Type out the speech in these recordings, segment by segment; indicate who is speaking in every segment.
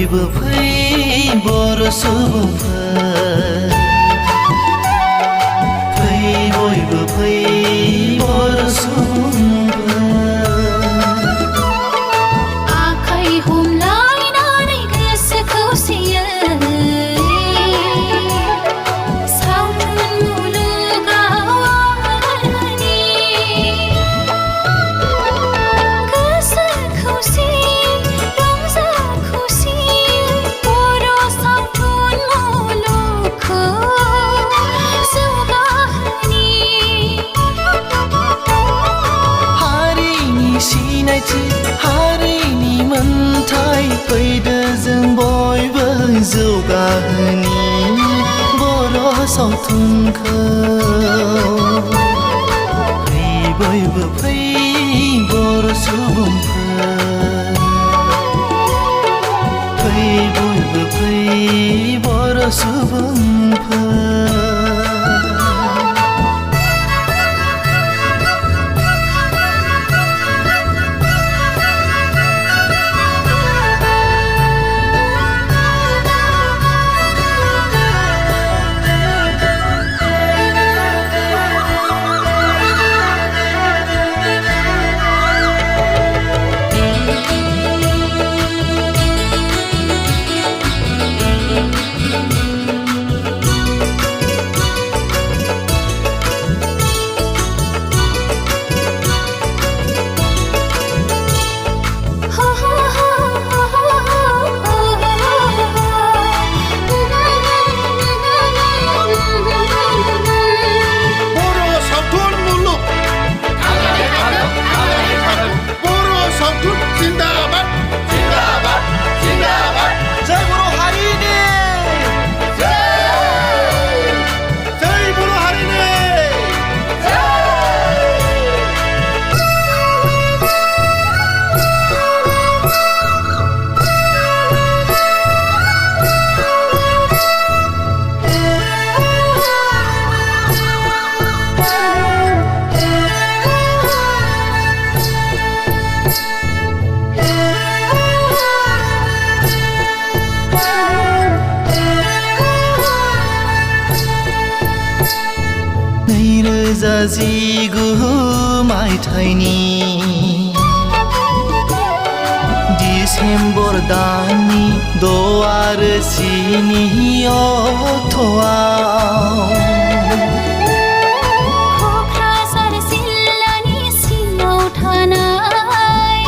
Speaker 1: बयबो फै बर' सुबुंफोर फै बयबो फै बर' सुबुंफोर
Speaker 2: आखाइ हमलायनानै गोसो खौसेयै सावथुन मुलुगाव आगानहोनि गोसो खौसे रंजा खुसि बर' सावथुन मुलुगखौ जौगाहोनि
Speaker 1: हारिनि सिनायथि हारिनि मोनथाय फैदो जों बयबो जौगाहोनि बर' सावथुनखौ फै बयबो फै बर' सुबुंफोर फै बयबो फै बर' सुबुंफोर जिगु मायथाइनि डिसेम्बर दाननि 6 आरो 10 अक्ट'आव
Speaker 2: क'क्राझार जिल्लानि सिङाव थानाय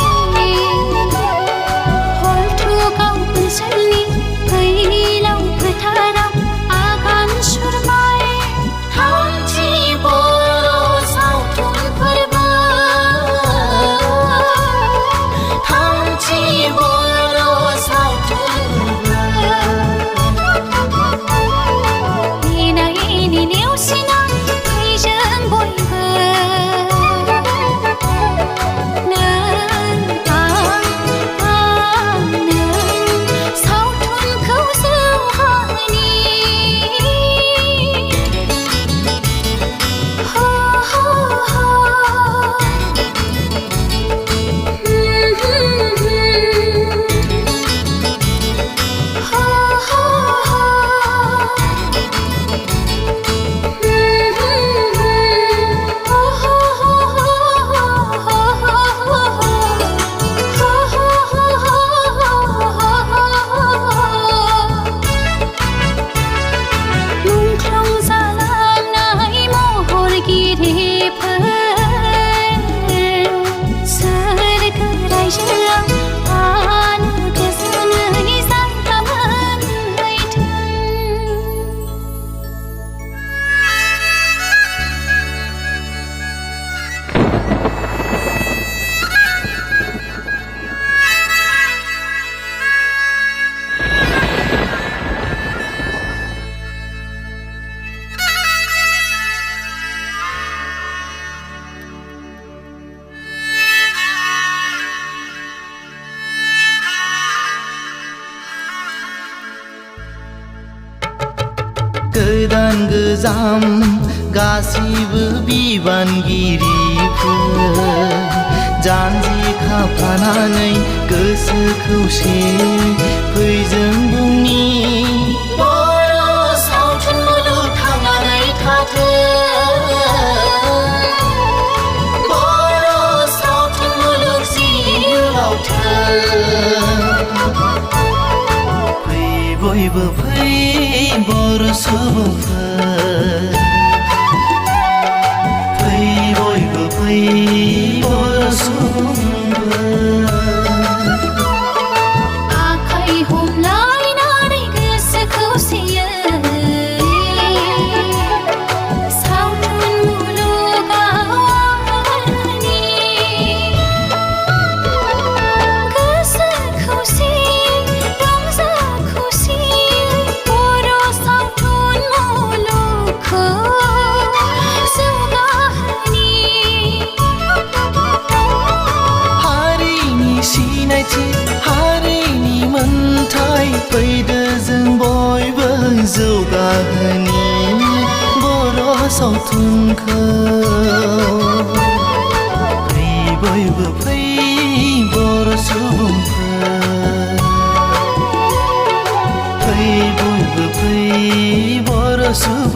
Speaker 2: हलथुगाव ओनसोलनि फैलाव फोथाराव आगान सुरबाय थामथि बर' सावथुन फोरबो थामथि बर' सावथुन फोरबो इनायनि नेवसिना फै जों बयबो नों आं नों सावथुनखौ जौगाहोनि मुंख्लं जालांनाय महरगिरिफोर सोरगो रायजोआव आलो गोजोनै जायगा मोनहैथों।
Speaker 1: गोदान गोजाम गासिबो बिबानगिरिफोर जानजि खाफ्रानानै गोसो खौसे फै जों बुंनि
Speaker 2: बर' सावथुन मुलुग थांनानै थाथों बर' सावथुन मुलुग जिउआवथों
Speaker 1: फै बयबो फै बर' सुबुंफोर फै बयबो फै बर' सुबुंफोर
Speaker 2: आखाइ हमलायनानै गोसो खौसेयै सावथुन मुलुगावनि गोसो खौसे रंजा खुसि बर' सावथुन मुलुगखौ जौगाहोनि
Speaker 1: हारिनि सिनायथि हारिनि मोनथाय फैदो जों बयबो जौगाहोनि बर' सावथुनखौ फै बयबो फै बर' सुबुंफोर फै बयबो फै बर' सुबुंफोर